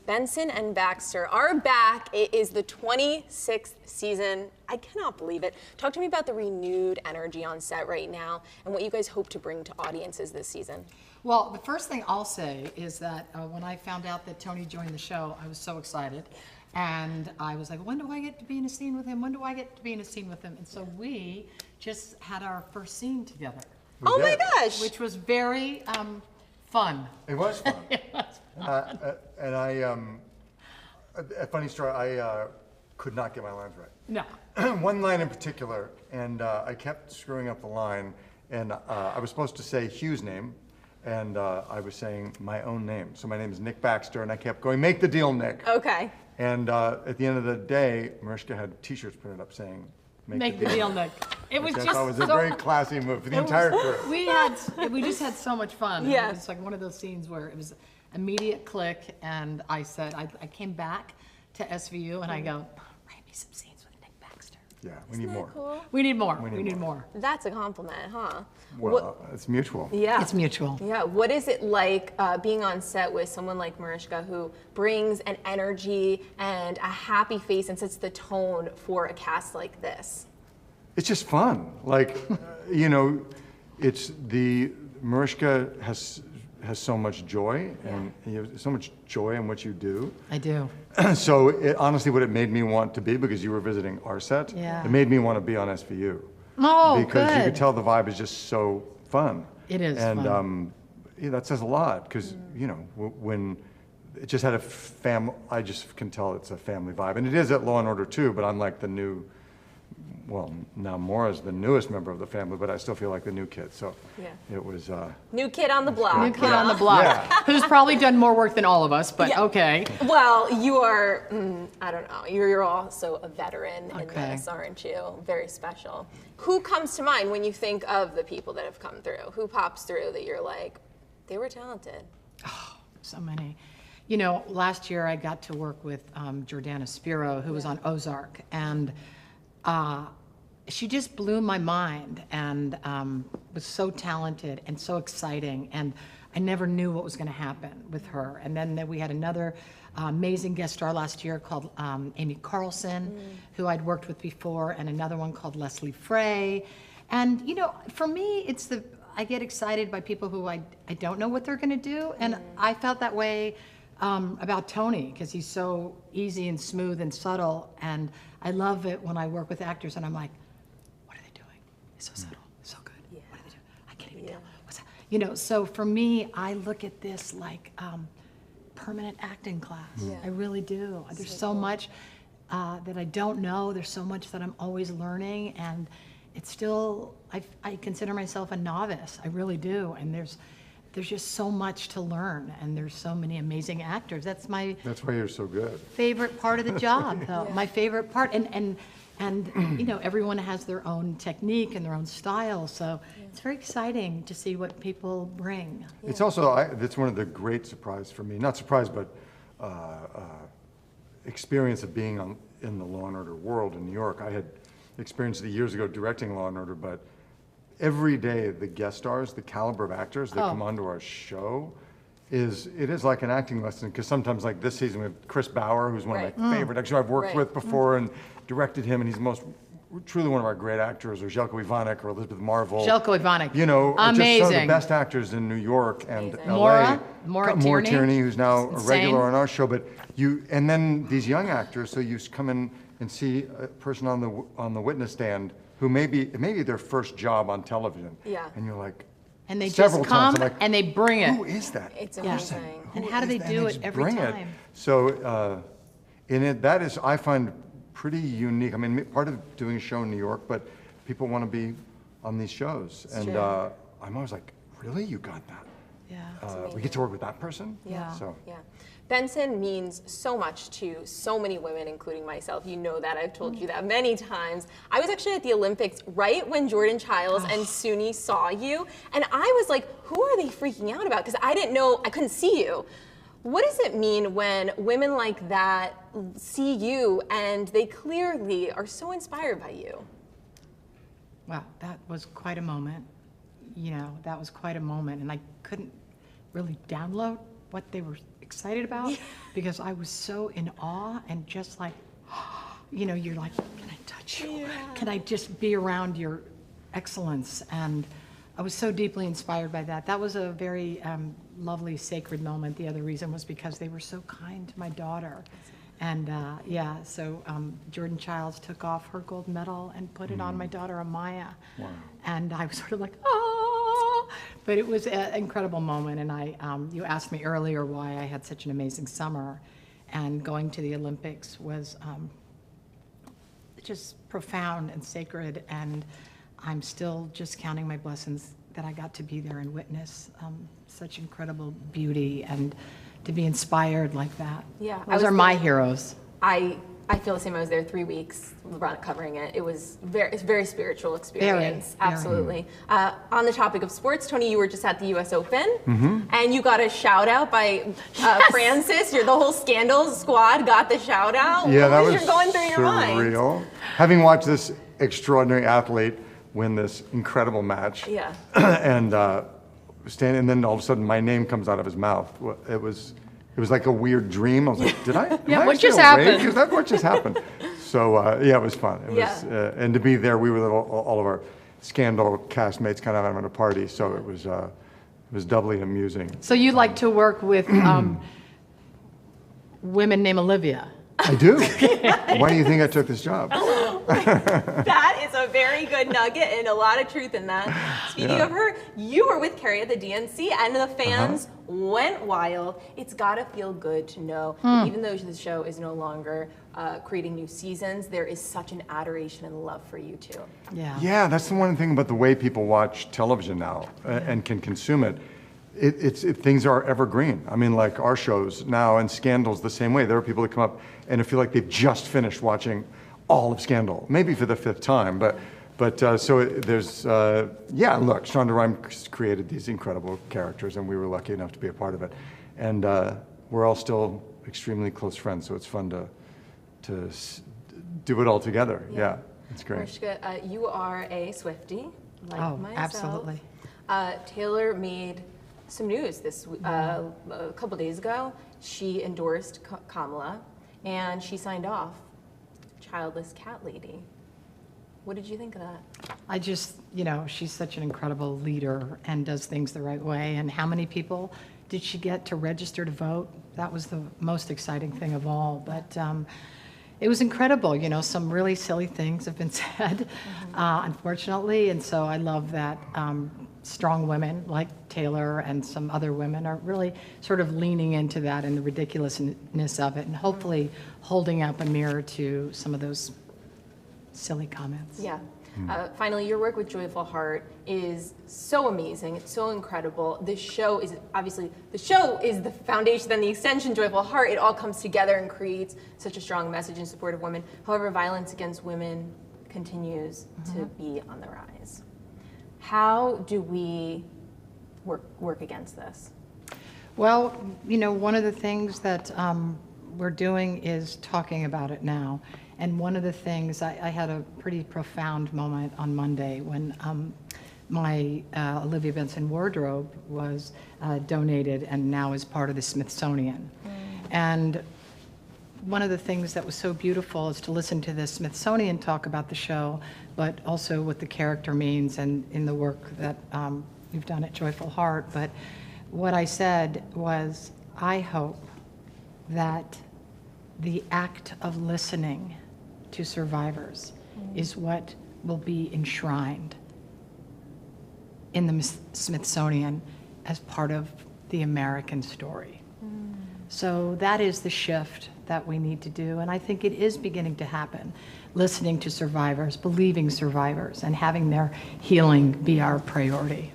Benson and Baxter are back. It is the 26th season. I cannot believe it. Talk to me about the renewed energy on set right now and what you guys hope to bring to audiences this season. Well, the first thing I'll say is that when I found out that Tony joined the show, I was so excited. And I was like, when do I get to be in a scene with him? When do I get to be in a scene with him? And so we just had our first scene together. Oh my gosh! Which was very fun. It was fun. It was fun. And a funny story, I could not get my lines right. No. One line in particular, and I kept screwing up the line, and I was supposed to say Hugh's name, and I was saying my own name. So my name is Nick Baxter, and I kept going, make the deal, Nick. Okay. And at the end of the day, Mariska had t-shirts printed up saying, make the deal, Nick. It was which just I thought was a very classy move for the entire crew. We just had so much fun. Yeah. It was like one of those scenes where it was immediate click, and I said, I came back to SVU and I go, write me some scenes with Nick Baxter. Yeah, we need more. Cool? We need more. We We need need more. That's a compliment, huh? Well, it's mutual. Yeah. It's mutual. Yeah, what is it like being on set with someone like Mariska who brings an energy and a happy face and sets the tone for a cast like this? It's just fun. Like, you know, it's Mariska has so much joy, and you have so much joy in what you do. I do. So honestly, what it made me want to be, because you were visiting our set, it made me want to be on SVU. Oh, because you good. could tell the vibe is just so fun. It is and, fun. Yeah, that says a lot, because, you know, when it just had I just can tell it's a family vibe. And it is at Law & Order too, but I'm like the new, well, now Maura's the newest member of the family, but I still feel like the new kid. So it was... New kid on the block. New kid on the block, who's probably done more work than all of us, but okay. Well, you are, I don't know, you're also a veteran in this, aren't you? Very special. Who comes to mind when you think of the people that have come through? Who pops through that you're like, they were talented? Oh, so many. You know, last year I got to work with Jordana Spiro, who was on Ozark, and she just blew my mind and was so talented and so exciting, and I never knew what was going to happen with her. And then we had another amazing guest star last year called Amy Carlson, who I'd worked with before, and another one called Leslie Frey. And you know, for me, I get excited by people who I don't know what they're going to do, and I felt that way about Tony, because he's so easy and smooth and subtle, and I love it when I work with actors and I'm like, what are they doing? It's so subtle, it's so good. Yeah. What are they doing? I can't even tell. What's that? You know, so for me, I look at this like permanent acting class. Yeah. I really do. There's so much that I don't know. There's so much that I'm always learning, and it's still, I consider myself a novice. I really do. And there's just so much to learn, and there's so many amazing actors. That's why you're so good. Favorite part of the job, though. My favorite part, and you know, everyone has their own technique and their own style, so it's very exciting to see what people bring. It's also, that's one of the great surprise for me, not surprise, but experience of being in the Law & Order world in New York. I had experienced it years ago directing Law & Order, but every day the guest stars, the caliber of actors that come onto our show, it is like an acting lesson, because sometimes, like this season, we have Chris Bauer, who's one of my favorite actors I've worked with before and directed him, and he's truly one of our great actors, or Željko Ivanek or Elizabeth Marvel. Željko Ivanek, you know, amazing. Just some of the best actors in New York and LA. Maura Tierney, who's now a regular on our show, but and then these young actors, so you come in and see a person on the witness stand who maybe their first job on television. Yeah. And you're like, and they just come and they bring it. Who is that? It's amazing. And how do they do it every time? So, that is, I find, pretty unique. I mean, part of doing a show in New York, but people want to be on these shows. And I'm always like, really? You got that? Yeah. We get to work with that person? Yeah. So. Yeah. Benson means so much to so many women, including myself. You know that. I've told you that many times. I was actually at the Olympics right when Jordan Chiles and Suni saw you, and I was like, who are they freaking out about? Because I didn't know, I couldn't see you. What does it mean when women like that see you and they clearly are so inspired by you? Wow, that was quite a moment. You know, that was quite a moment, and I couldn't really download what they were excited about because I was so in awe and just like, you know, you're like, can I touch you? Yeah. Can I just be around your excellence? And I was so deeply inspired by that. That was a very lovely, sacred moment. The other reason was because they were so kind to my daughter. And yeah, so Jordan Childs took off her gold medal and put it on my daughter Amaya. Wow. And I was sort of like, oh, but it was an incredible moment. And you asked me earlier why I had such an amazing summer, and going to the Olympics was just profound and sacred. And I'm still just counting my blessings that I got to be there and witness such incredible beauty and to be inspired like that. Yeah, Those are my heroes. I feel the same. I was there 3 weeks covering it. It's a very spiritual experience. Very. Absolutely. On the topic of sports, Tony, you were just at the U.S. Open, and you got a shout out by Francis. The whole Scandal squad got the shout out. Yeah, that what was going through your mind? surreal. Having watched this extraordinary athlete win this incredible match, Yeah. and and then all of a sudden my name comes out of his mouth. It was like a weird dream. I was like, did I? Yeah, am I what just still awake? happened? Is that what just happened? So yeah, it was fun. It Yeah. was, and to be there, we were all of our Scandal castmates kind of having a party. So it was doubly amusing. So you like to work with women named Olivia? I do. Why do you think I took this job? That is a very good nugget and a lot of truth in that. Speaking of her, you were with Kerry at the DNC and the fans went wild. It's gotta feel good to know that even though the show is no longer creating new seasons, there is such an adoration and love for you too. Yeah. Yeah, that's the one thing about the way people watch television now and can consume it. Things are evergreen. I mean, like our shows now and Scandal's the same way. There are people that come up and feel like they've just finished watching all of Scandal, maybe for the 5th time. But there's look, Shonda Rhimes created these incredible characters, and we were lucky enough to be a part of it. And we're all still extremely close friends, so it's fun to do it all together. Yeah, it's great. Mariska, you are a Swiftie, like myself. Absolutely. Taylor made some news a couple days ago. She endorsed Kamala, and she signed off childless cat lady. What did you think of that? I just, she's such an incredible leader and does things the right way. And how many people did she get to register to vote? That was the most exciting thing of all. But it was incredible. Some really silly things have been said, unfortunately. And so I love that strong women like Taylor and some other women are really sort of leaning into that and the ridiculousness of it, and hopefully holding up a mirror to some of those silly comments. Yeah. Finally, your work with Joyful Heart is so amazing. It's so incredible. The show is the foundation, then the extension, Joyful Heart. It all comes together and creates such a strong message in support of women. However, violence against women continues to be on the rise. How do we work against this? Well, one of the things that we're doing is talking about it now. And one of the things, I had a pretty profound moment on Monday when my Olivia Benson wardrobe was donated and now is part of the Smithsonian. And one of the things that was so beautiful is to listen to the Smithsonian talk about the show, but also what the character means and in the work that we've done at Joyful Heart. But what I said was, I hope that the act of listening to survivors is what will be enshrined in the Smithsonian as part of the American story. So that is the shift that we need to do, and I think it is beginning to happen. Listening to survivors, believing survivors, and having their healing be our priority.